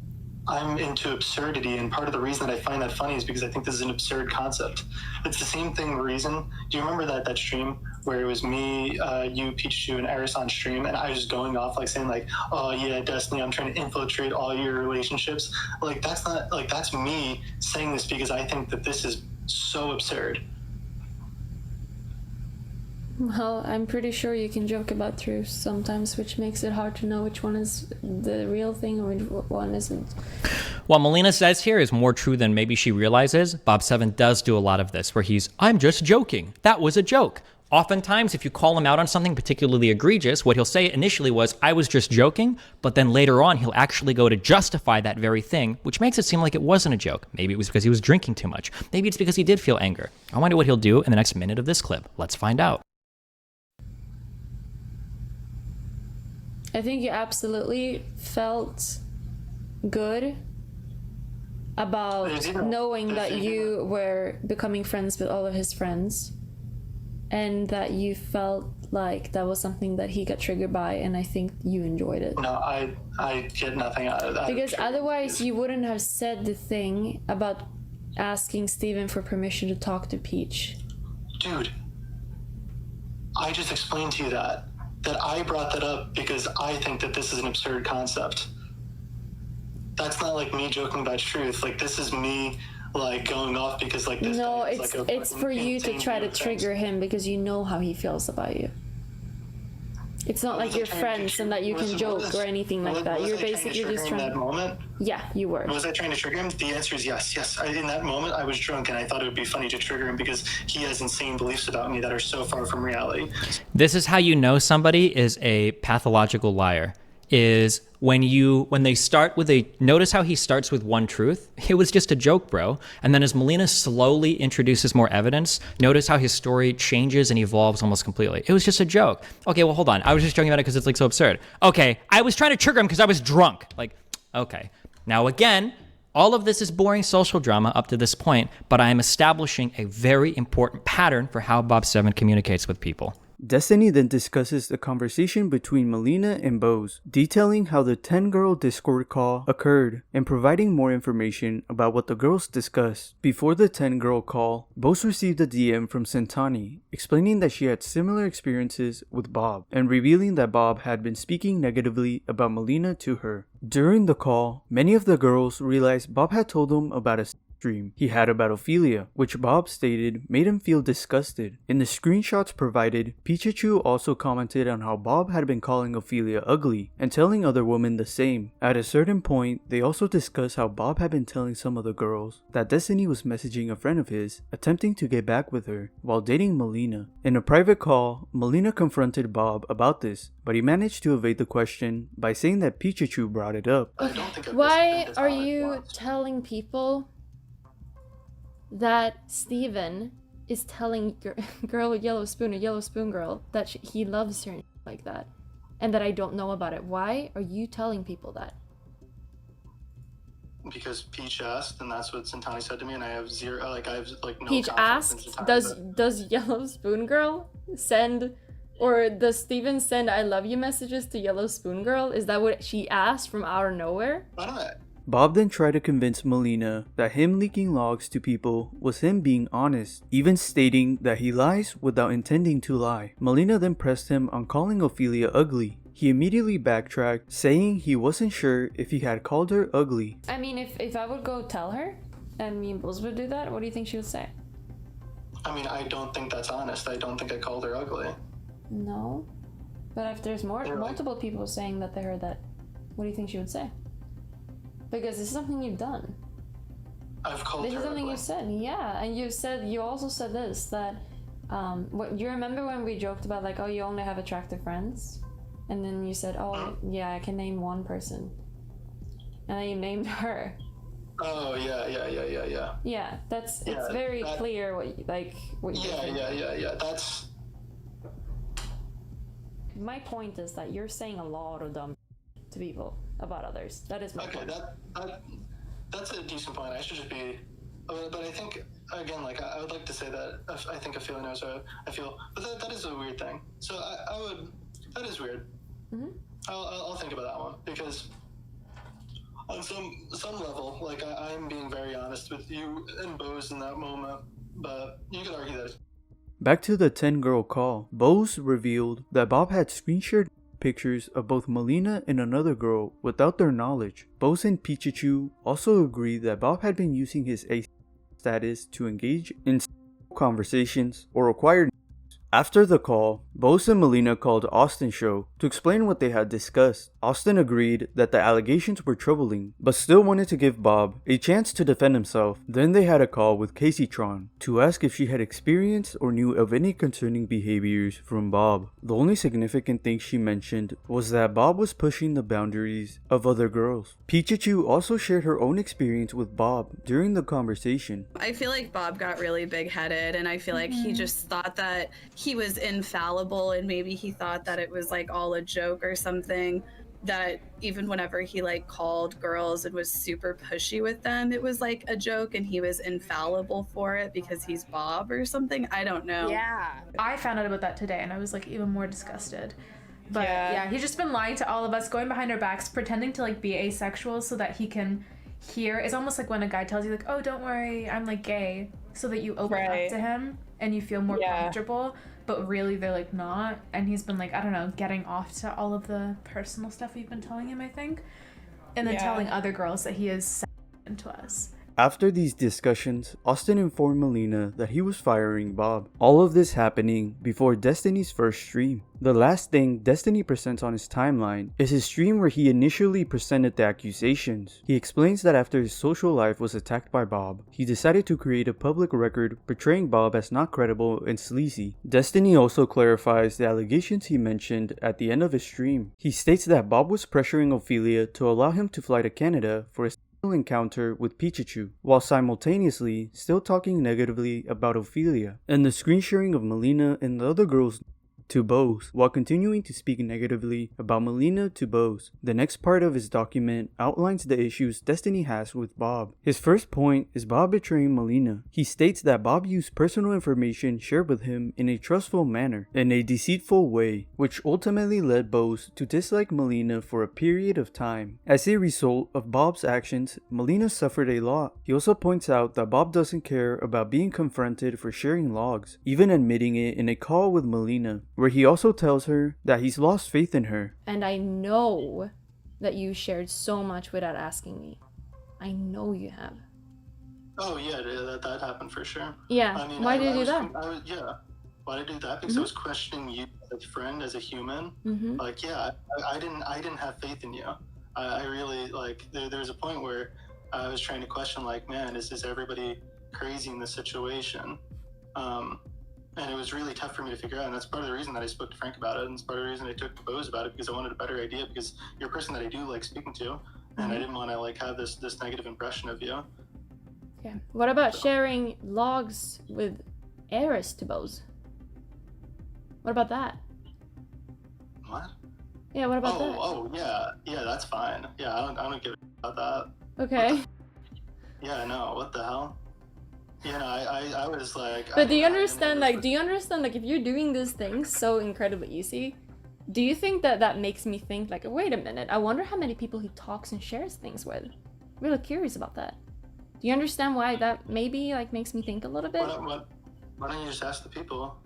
I'm into absurdity, and part of the reason that I find that funny is because I think this is an absurd concept. It's the same reason. Do you remember that stream where it was me, you, Pichu, and Eris on stream, and I was just going off saying oh yeah, Destiny, I'm trying to infiltrate all your relationships. That's me saying this because I think that this is so absurd. Well, I'm pretty sure you can joke about truth sometimes, which makes it hard to know which one is the real thing or which one isn't. What Melina says here is more true than maybe she realizes. Bob7 does do a lot of this, where I'm just joking. That was a joke. Oftentimes, if you call him out on something particularly egregious, what he'll say initially was, I was just joking, but then later on, he'll actually go to justify that very thing, which makes it seem like it wasn't a joke. Maybe it was because he was drinking too much. Maybe it's because he did feel anger. I wonder what he'll do in the next minute of this clip. Let's find out. I think you absolutely felt good about knowing that you were becoming friends with all of his friends, and that you felt like that was something that he got triggered by, and I think you enjoyed it. No, I get nothing out of that. Because otherwise you wouldn't have said the thing about asking Steven for permission to talk to Peach. Dude, I just explained to you that I brought that up because I think that this is an absurd concept. That's not like me joking about truth. Like, this is me like going off because like this. No, guy is, it's like, a it's for you to try to trigger him because you know how he feels about you. It's not like you're friends and that you can joke or anything like that. You're basically just trying. In that moment? Yeah, you were. Was I trying to trigger him? The answer is yes. Yes. In that moment, I was drunk and I thought it would be funny to trigger him because he has insane beliefs about me that are so far from reality. This is how you know somebody is a pathological liar. Is when they start with notice how he starts with one truth. It was just a joke, bro. And then as Melina slowly introduces more evidence, notice how his story changes and evolves almost completely. It was just a joke. Okay, well, hold on. I was just joking about it because it's like so absurd. Okay, I was trying to trigger him because I was drunk. Like, okay. Now again, all of this is boring social drama up to this point, but I am establishing a very important pattern for how Bob7 communicates with people. Destiny then discusses the conversation between Melina and Bose, detailing how the 10-girl Discord call occurred and providing more information about what the girls discussed. Before the 10-girl call, Bose received a DM from Sentani explaining that she had similar experiences with Bob and revealing that Bob had been speaking negatively about Melina to her. During the call, many of the girls realized Bob had told them about a dream he had about Ophelia, which Bob stated made him feel disgusted. In the screenshots provided, Pikachu also commented on how Bob had been calling Ophelia ugly and telling other women the same. At a certain point, they also discussed how Bob had been telling some of the girls that Destiny was messaging a friend of his, attempting to get back with her while dating Melina. In a private call, Melina confronted Bob about this, but he managed to evade the question by saying that Pikachu brought it up. Why are you telling people that Steven is telling girl with yellow spoon, a yellow spoon girl, that he loves her like that, and that I don't know about it? Why are you telling people that? Because Peach asked, and that's what Sentani said to me, and I have zero, like, I have, like, no Peach confidence in asked, Sentani, does yellow spoon girl send, or does Steven send I love you messages to yellow spoon girl? Is that what she asked from out of nowhere? I don't know. Bob then tried to convince Melina that him leaking logs to people was him being honest, even stating that he lies without intending to lie. Melina then pressed him on calling Ophelia ugly. He immediately backtracked, saying he wasn't sure if he had called her ugly. I mean, if I would go tell her, and me and Bulls would do that, what do you think she would say? I mean, I don't think that's honest. I don't think I called her ugly. No. But if there's multiple people saying that they heard that, what do you think she would say? Because this is something you've done. I've called her This is something ugly. you said, yeah. And you also said this, that, what, you remember when we joked about like, oh, you only have attractive friends? And then you said, oh, yeah, I can name one person. And then you named her. Oh, yeah. Yeah, it's very clear what you think. Yeah, that's... My point is that you're saying a lot of dumb to people about others. That is my point. That's a decent point. I should just be... But I think, again, like, I would like to say that I think Ophelia knows how I feel. But that is a weird thing. So I would... That is weird. Mm-hmm. I'll think about that one. Because on some level, like, I'm being very honest with you and Bose in that moment. But you could argue that... Back to the 10-girl call, Bose revealed that Bob had screen-shared pictures of both Melina and another girl without their knowledge. Bose and Pikachu also agreed that Bob had been using his A status to engage in conversations or acquire news. After the call, Bose and Melina called AustinShow to explain what they had discussed. Austin agreed that the allegations were troubling, but still wanted to give Bob a chance to defend himself. Then they had a call with Caseytron to ask if she had experienced or knew of any concerning behaviors from Bob. The only significant thing she mentioned was that Bob was pushing the boundaries of other girls. Pikachu also shared her own experience with Bob during the conversation. I feel like Bob got really big-headed, and I feel like he just thought that he was infallible and maybe he thought that it was like all a joke or something, that even whenever he like called girls and was super pushy with them, it was like a joke and he was infallible for it because he's Bob or something. I don't know. Yeah. I found out about that today and I was like even more disgusted. But yeah, he's just been lying to all of us, going behind our backs, pretending to like be asexual so that he can hear. It's almost like when a guy tells you like, oh, don't worry, I'm like gay, so that you open up to him and you feel more comfortable. But really they're like not. And he's been like, I don't know, getting off to all of the personal stuff we've been telling him, I think. And then telling other girls that he is into us. After these discussions, Austin informed Melina that he was firing Bob. All of this happening before Destiny's first stream. The last thing Destiny presents on his timeline is his stream where he initially presented the accusations. He explains that after his social life was attacked by Bob, he decided to create a public record portraying Bob as not credible and sleazy. Destiny also clarifies the allegations he mentioned at the end of his stream. He states that Bob was pressuring Ophelia to allow him to fly to Canada for a encounter with Pikachu, while simultaneously still talking negatively about Ophelia, and the screen sharing of Melina and the other girls to Bose, while continuing to speak negatively about Melina to Bose. The next part of his document outlines the issues Destiny has with Bob. His first point is Bob betraying Melina. He states that Bob used personal information shared with him in a trustful manner, in a deceitful way, which ultimately led Bose to dislike Melina for a period of time. As a result of Bob's actions, Melina suffered a lot. He also points out that Bob doesn't care about being confronted for sharing logs, even admitting it in a call with Melina, where he also tells her that he's lost faith in her. And I know that you shared so much without asking me. I know you have. Oh yeah, that happened for sure. Yeah. I mean, Why did you do that? Why did I do that? Because I was questioning you as a friend, as a human. Like, yeah, I didn't have faith in you. I really like. There's a point where I was trying to question, like, man, is everybody crazy in this situation? And it was really tough for me to figure out, and that's part of the reason that I spoke to Frank about it, and it's part of the reason I took to Bose about it, because I wanted a better idea, because you're a person that I do like speaking to, and I didn't want to like have this negative impression of you. Okay. What about sharing logs with Eris to Bose? What about that? What? Yeah, what about that? Oh, yeah, that's fine. Yeah, I don't give a about that. Okay. Yeah, no, what the hell? You know, I was like... But do you understand, like, if you're doing these things so incredibly easy, do you think that makes me think, like, wait a minute, I wonder how many people he talks and shares things with? I'm really curious about that. Do you understand why that maybe, like, makes me think a little bit? Why don't you just ask the people?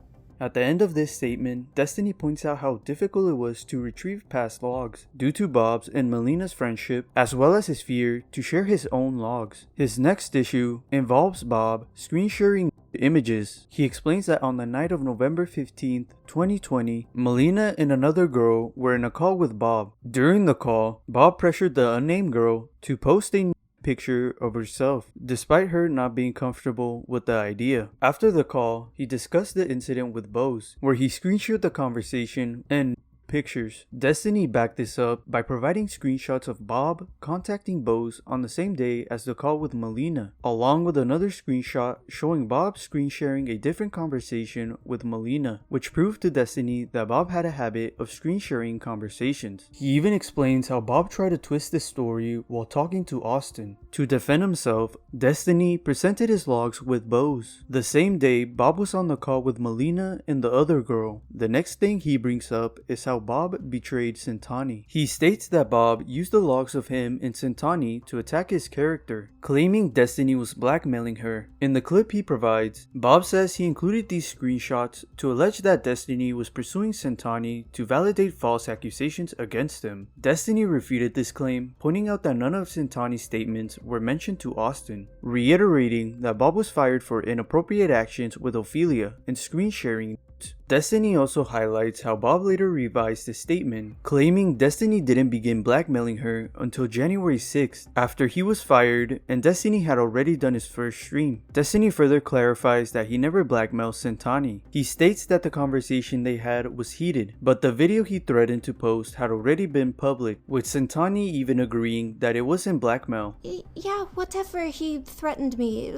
At the end of this statement, Destiny points out how difficult it was to retrieve past logs due to Bob's and Melina's friendship, as well as his fear to share his own logs. His next issue involves Bob screen sharing images. He explains that on the night of November 15th, 2020, Melina and another girl were in a call with Bob. During the call, Bob pressured the unnamed girl to post a picture of herself, despite her not being comfortable with the idea. After the call, he discussed the incident with Bose, where he screenshot the conversation and pictures. Destiny backed this up by providing screenshots of Bob contacting Bose on the same day as the call with Melina, along with another screenshot showing Bob screen sharing a different conversation with Melina, which proved to Destiny that Bob had a habit of screen sharing conversations. He even explains how Bob tried to twist this story while talking to Austin. To defend himself, Destiny presented his logs with Bose. The same day, Bob was on the call with Melina and the other girl. The next thing he brings up is how Bob betrayed Sentani. He states that Bob used the logs of him and Sentani to attack his character, claiming Destiny was blackmailing her. In the clip he provides, Bob says he included these screenshots to allege that Destiny was pursuing Sentani to validate false accusations against him. Destiny refuted this claim, pointing out that none of Sentani's statements were mentioned to Austin, reiterating that Bob was fired for inappropriate actions with Ophelia and screen sharing. Destiny also highlights how Bob later revised his statement, claiming Destiny didn't begin blackmailing her until January 6th, after he was fired and Destiny had already done his first stream. Destiny further clarifies that he never blackmailed Sentani. He states that the conversation they had was heated, but the video he threatened to post had already been public, with Sentani even agreeing that it wasn't blackmail. Yeah, whatever, he threatened me.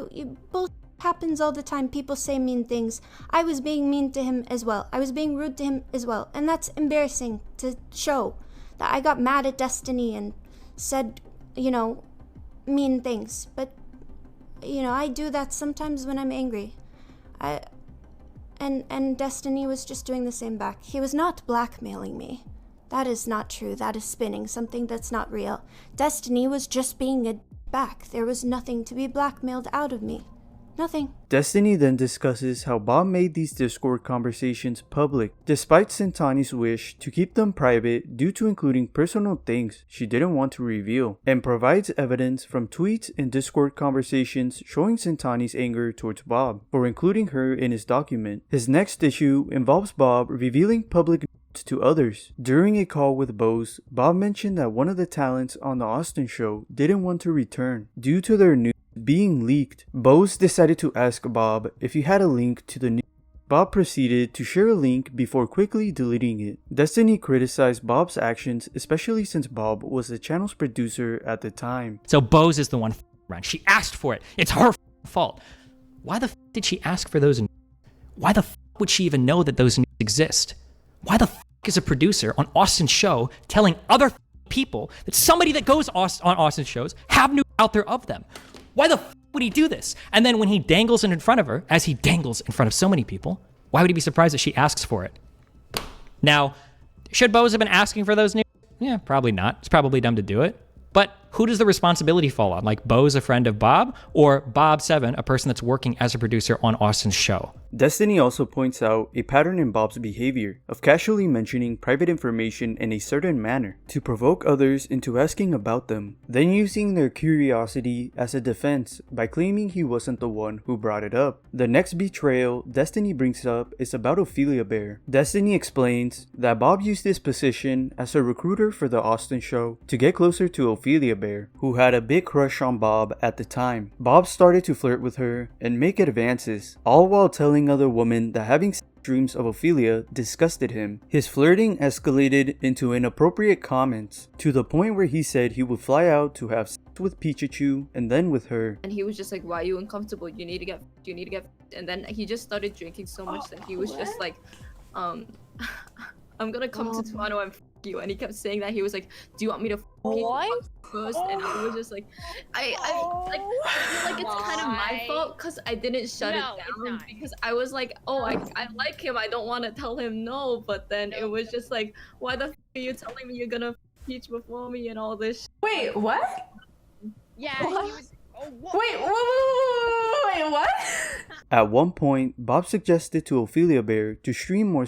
happens all the time. People say mean things. I was being mean to him as well. I was being rude to him as well. And that's embarrassing to show that I got mad at Destiny and said, mean things. But, I do that sometimes when I'm angry. And Destiny was just doing the same back. He was not blackmailing me. That is not true. That is spinning, something that's not real. Destiny was just being a back. There was nothing to be blackmailed out of me. Nothing. Destiny then discusses how Bob made these Discord conversations public, despite Sentani's wish to keep them private due to including personal things she didn't want to reveal, and provides evidence from tweets and Discord conversations showing Sentani's anger towards Bob for including her in his document. His next issue involves Bob revealing public nudes to others. During a call with Bose, Bob mentioned that one of the talents on the Austin show didn't want to return due to their nudes being leaked. Bose decided to ask Bob if he had a link to the news. Bob proceeded to share a link before quickly deleting it. Destiny criticized Bob's actions, especially since Bob was the channel's producer at the time. So Bose is the one around. She asked for it. It's her fault. Why the did she ask for those? Why the would she even know that those news exist? Why the is a producer on Austin's show telling other people that somebody that goes on Austin's shows have news out there of them? Why the would he do this? And then when he dangles it in front of her, as he dangles in front of so many people, why would he be surprised that she asks for it? Now, should Bose have been asking for those news? Yeah, probably not. It's probably dumb to do it. But who does the responsibility fall on? Like Bose, a friend of Bob, or Bob7, a person that's working as a producer on Austin's show? Destiny also points out a pattern in Bob's behavior of casually mentioning private information in a certain manner to provoke others into asking about them, then using their curiosity as a defense by claiming he wasn't the one who brought it up. The next betrayal Destiny brings up is about Ophelia Bear. Destiny explains that Bob used his position as a recruiter for the Austin show to get closer to Ophelia Bear, who had a big crush on Bob at the time. Bob started to flirt with her and make advances, all while telling other women that having dreams of Ophelia disgusted him. His flirting escalated into inappropriate comments to the point where he said he would fly out to have sex with Pikachu and then with her. And he was just like, why are you uncomfortable? You need to get and then he just started drinking so much that he was just like, I'm gonna come to Toronto and you. And he kept saying that. He was like, do you want me to you first? And I was just like, I feel like it's kind of my fault because I didn't shut it down because I was like, oh, I like him, I don't want to tell him no, but then it was just like, why the are you telling me you're gonna Peach before me and all this Wait, what? Yeah, what? he was Wait, what? At one point, Bob suggested to Ophelia Bear to stream more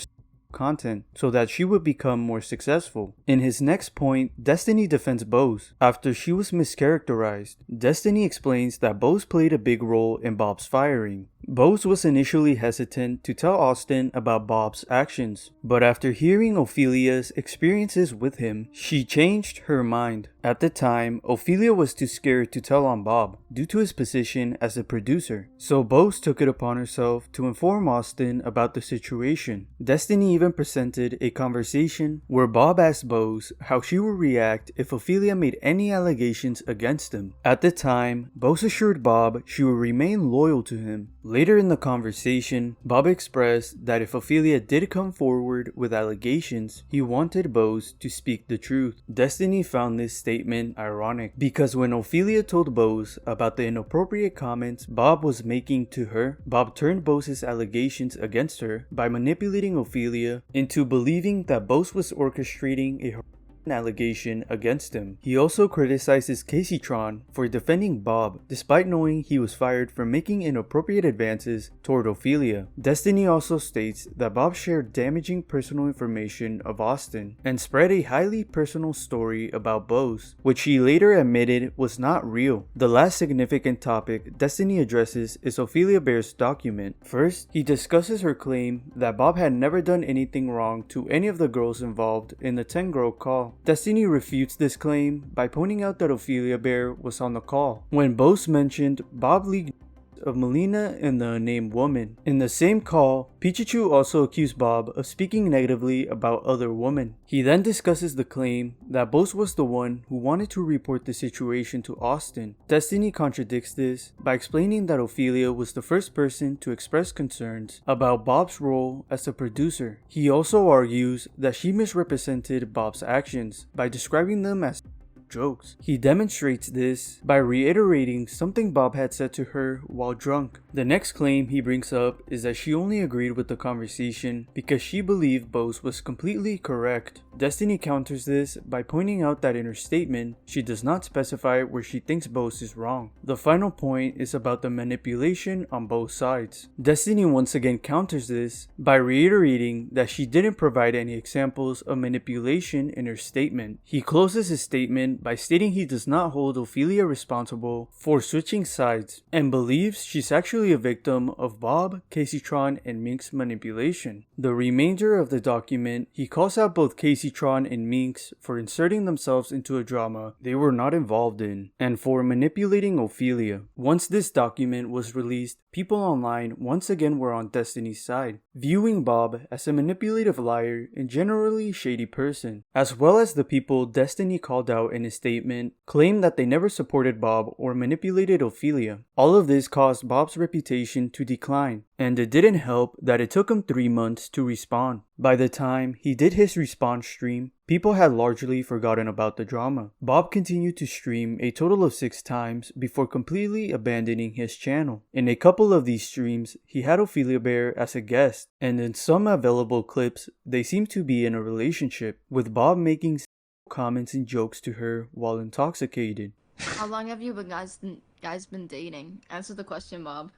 content so that she would become more successful. In his next point, Destiny defends Bose after she was mischaracterized. Destiny explains that Bose played a big role in Bob's firing. Bose was initially hesitant to tell Austin about Bob's actions, but after hearing Ophelia's experiences with him, she changed her mind. At the time, Ophelia was too scared to tell on Bob due to his position as a producer, so Bose took it upon herself to inform Austin about the situation. Destiny even presented a conversation where Bob asked Bose how she would react if Ophelia made any allegations against him. At the time, Bose assured Bob she would remain loyal to him. Later in the conversation, Bob expressed that if Ophelia did come forward with allegations, he wanted Bose to speak the truth. Destiny found this statement ironic because when Ophelia told Bose about the inappropriate comments Bob was making to her, Bob turned Bose's allegations against her by manipulating Ophelia into believing that Bose was orchestrating a allegation against him. He also criticizes Caseytron for defending Bob despite knowing he was fired for making inappropriate advances toward Ophelia. Destiny also states that Bob shared damaging personal information of Austin and spread a highly personal story about Bose, which he later admitted was not real. The last significant topic Destiny addresses is Ophelia Bear's document. First, he discusses her claim that Bob had never done anything wrong to any of the girls involved in the 10-girl call. Destiny refutes this claim by pointing out that Ophelia Bear was on the call. When Bose mentioned Bob leaked of Melina and the unnamed woman. In the same call, Pichichu also accused Bob of speaking negatively about other women. He then discusses the claim that Bose was the one who wanted to report the situation to Austin. Destiny contradicts this by explaining that Ophelia was the first person to express concerns about Bob's role as a producer. He also argues that she misrepresented Bob's actions by describing them as jokes. He demonstrates this by reiterating something Bob had said to her while drunk. The next claim he brings up is that she only agreed with the conversation because she believed Bose was completely correct. Destiny counters this by pointing out that in her statement, she does not specify where she thinks Bose is wrong. The final point is about the manipulation on both sides. Destiny once again counters this by reiterating that she didn't provide any examples of manipulation in her statement. He closes his statement by stating he does not hold Ophelia responsible for switching sides and believes she's actually a victim of Bob, Caseytron, and Mink's manipulation. The remainder of the document, he calls out both Caseytron and Minx for inserting themselves into a drama they were not involved in and for manipulating Ophelia. Once this document was released, people online once again were on Destiny's side, viewing Bob as a manipulative liar and generally shady person, as well as the people Destiny called out in his statement claimed that they never supported Bob or manipulated Ophelia. All of this caused Bob's reputation to decline, and it didn't help that it took him 3 months to respawn. By the time he did his respawn stream, people had largely forgotten about the drama. Bob continued to stream a total of 6 times before completely abandoning his channel. In a couple of these streams, he had Ophelia Bear as a guest, and in some available clips, they seem to be in a relationship, with Bob making comments and jokes to her while intoxicated. How long have you guys been dating? Answer the question, Bob.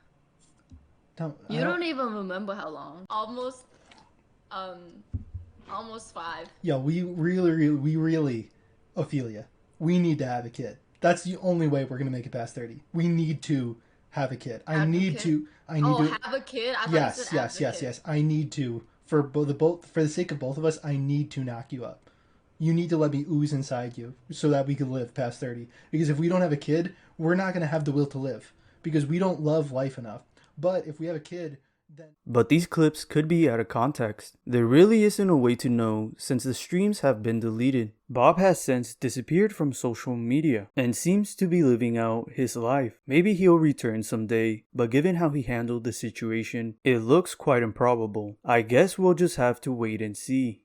You don't even remember how long. Almost 5. Yo, we really, Ophelia, we need to have a kid. That's the only way we're gonna make it past 30. We need to have a kid. I need to have a kid? I yes. I need to, for the sake of both of us, I need to knock you up. You need to let me ooze inside you so that we can live past 30. Because if we don't have a kid, we're not going to have the will to live. Because we don't love life enough. But if we have a kid, then... But these clips could be out of context. There really isn't a way to know since the streams have been deleted. Bob has since disappeared from social media and seems to be living out his life. Maybe he'll return someday, but given how he handled the situation, it looks quite improbable. I guess we'll just have to wait and see.